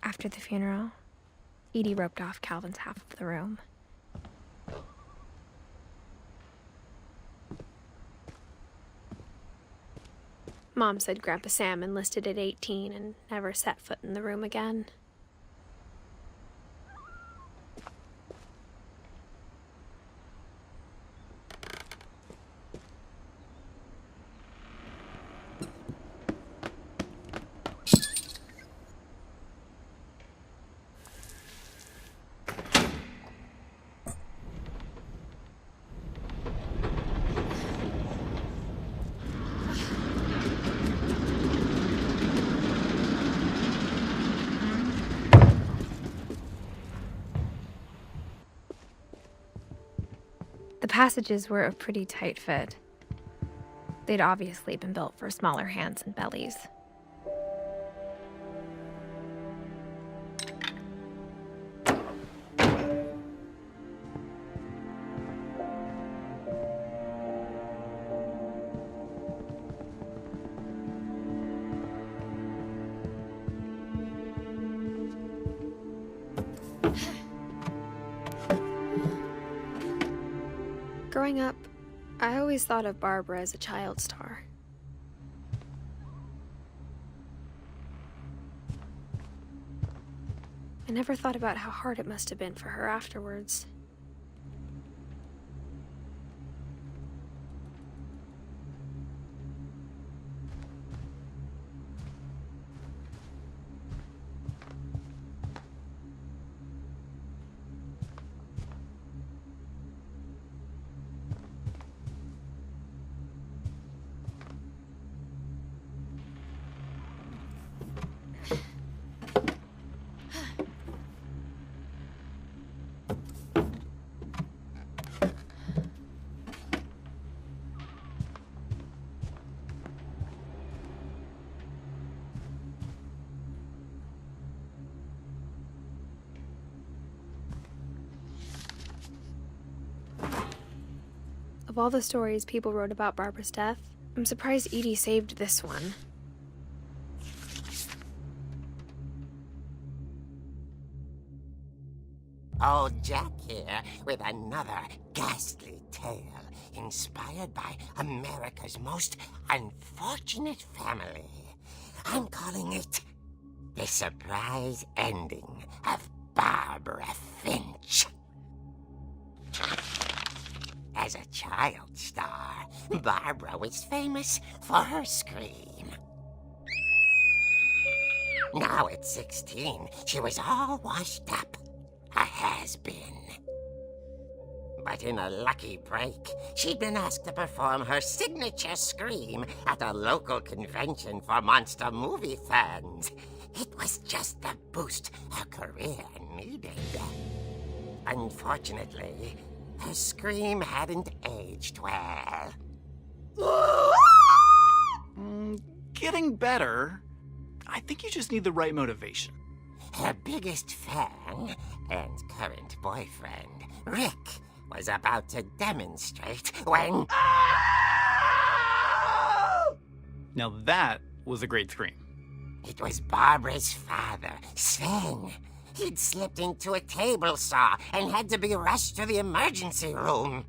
After the funeral, Edie roped off Calvin's half of the room. Mom said Grandpa Sam enlisted at 18 and never set foot in the room again. The passages were a pretty tight fit. They'd obviously been built for smaller hands and bellies. Growing up, I always thought of Barbara as a child star. I never thought about how hard it must have been for her afterwards. Of all the stories people wrote about Barbara's death, I'm surprised Edie saved this one. Old Jack here with another ghastly tale inspired by America's most unfortunate family. I'm calling it The Surprise Ending of Barbara Finch. As a child star, Barbara was famous for her scream. Now at 16, she was all washed up. A has-been. But in a lucky break, she'd been asked to perform her signature scream at a local convention for monster movie fans. It was just the boost her career needed. Unfortunately, her scream hadn't aged well. Getting better. I think you just need the right motivation. Her biggest fan and current boyfriend, Rick, was about to demonstrate when... Now that was a great scream. It was Barbara's father, Sven. He'd slipped into a table saw and had to be rushed to the emergency room.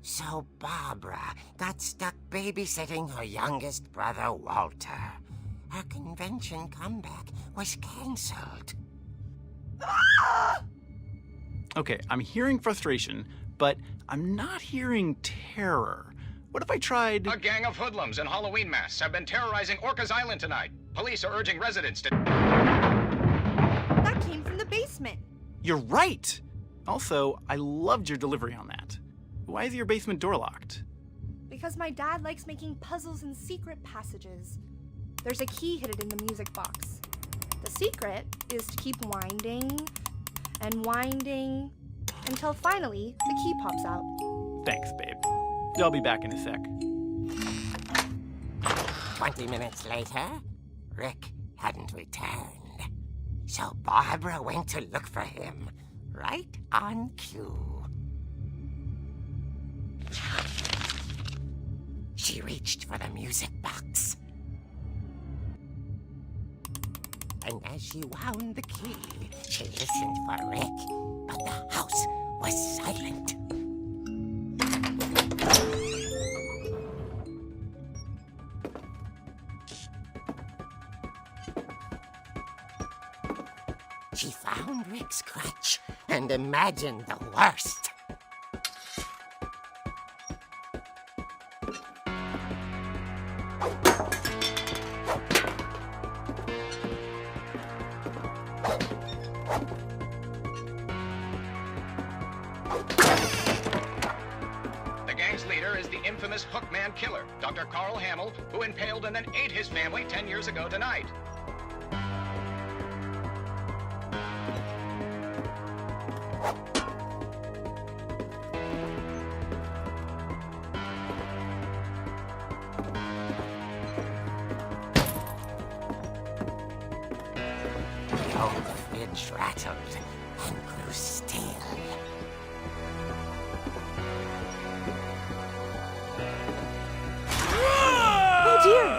So Barbara got stuck babysitting her youngest brother, Walter. Her convention comeback was cancelled. Okay, I'm hearing frustration, but I'm not hearing terror. What if I tried... A gang of hoodlums in Halloween masks have been terrorizing Orcas Island tonight. Police are urging residents to... That came from the basement. You're right! Also, I loved your delivery on that. Why is your basement door locked? Because my dad likes making puzzles and secret passages. There's a key hidden in the music box. The secret is to keep winding and winding until finally the key pops out. Thanks, babe. I'll be back in a sec. 20 minutes later, Rick hadn't returned. So Barbara went to look for him, right on cue. She reached for the music box. and as she wound the key, she listened for Rick, but the house was silent. She found Rick's crutch and imagined the worst. The gang's leader is the infamous Hookman killer, Dr. Carl Hamill, who impaled and then ate his family 10 years ago tonight. The old fridge rattled and grew still. Oh dear!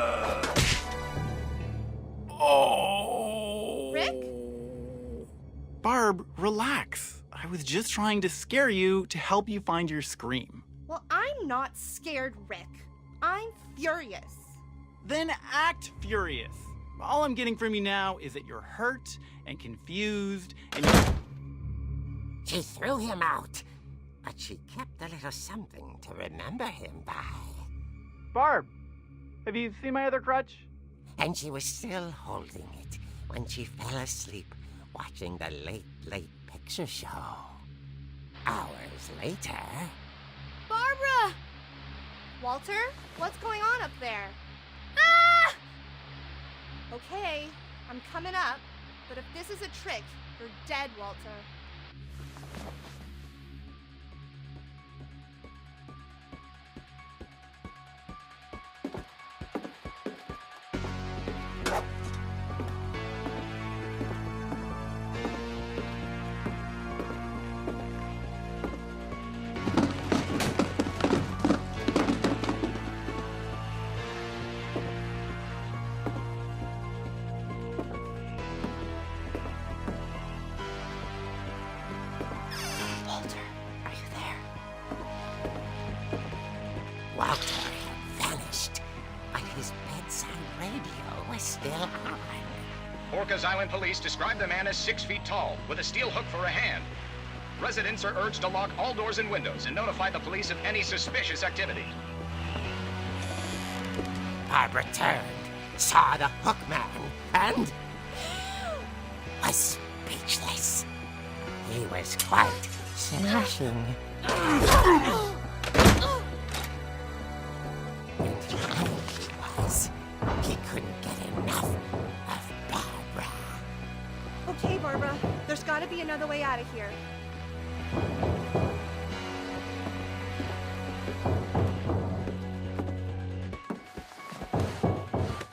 Oh! Rick? Barb, relax. I was just trying to scare you to help you find your scream. Well, I'm not scared, Rick. I'm furious. Then act furious. All I'm getting from you now is that you're hurt and confused and She threw him out, but she kept a little something to remember him by. Barb, have you seen my other crutch? And she was still holding it when she fell asleep watching the late picture show. Hours later... Barbara! Walter, what's going on up there? Ah! Okay, I'm coming up, but if this is a trick, you're dead, Walter. Walter, are you there? Walter had vanished, but his bedside radio was still on. Orcas Island police describe the man as 6 feet tall, with a steel hook for a hand. Residents are urged to lock all doors and windows and notify the police of any suspicious activity. Barbara turned, saw the Hookman, and was speechless. He was quite smashing. And how he was, he couldn't get enough of Barbara. Okay, Barbara, there's gotta be another way out of here.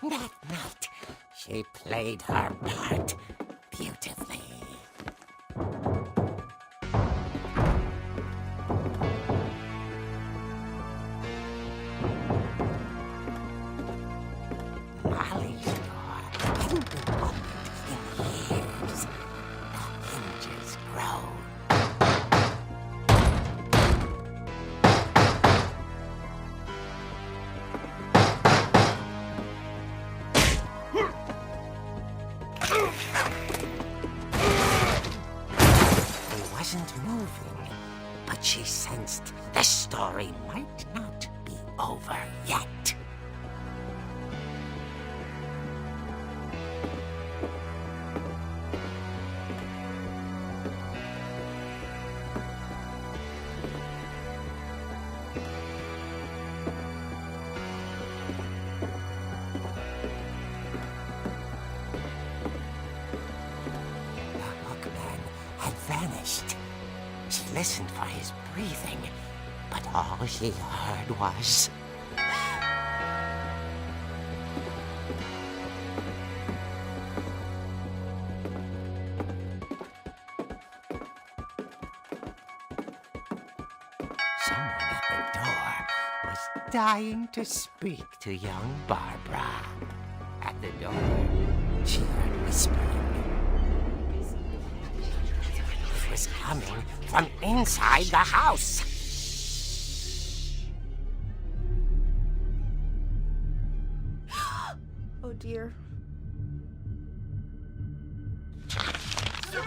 That night, she played her part beautifully. Molly's door hadn't been opened in years. The hinges groaned. He wasn't moving, but she sensed the story might not be over yet. The Hookman had vanished. She listened for his breathing, but all she heard was... Someone at the door was dying to speak to young Barbara. At the door, she heard whispering. It was coming from inside the house. Oh dear. The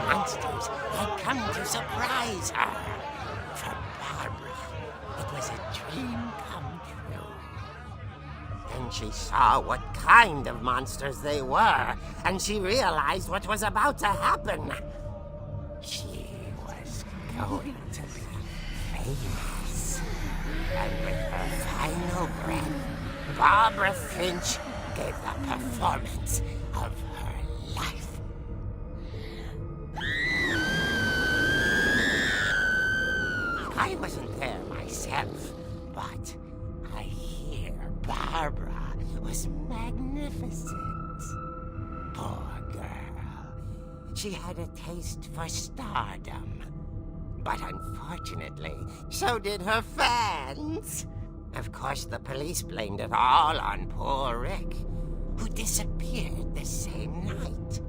monsters had come to surprise her. For Barbara, it was a dream come true. Then she saw what kind of monsters they were, and she realized what was about to happen. She was going to be famous. And with her final breath, Barbara Finch gave the performance of her life. I wasn't there myself, but I hear Barbara was magnificent. Poor girl. She had a taste for stardom. But unfortunately, so did her fans. Of course, the police blamed it all on poor Rick, who disappeared the same night.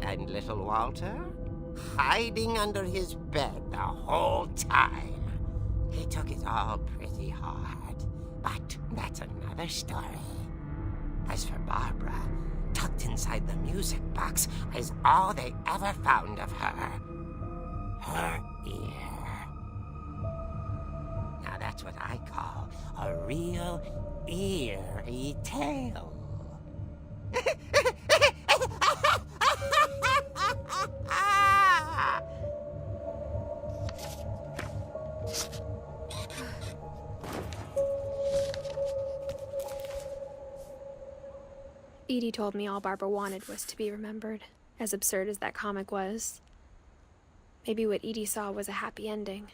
And little Walter? Hiding under his bed the whole time. He took it all pretty hard, but that's another story. As for Barbara, tucked inside the music box is all they ever found of her. Her ear. Now that's what I call a real eerie tale. Edie told me all Barbara wanted was to be remembered, as absurd as that comic was. Maybe what Edie saw was a happy ending.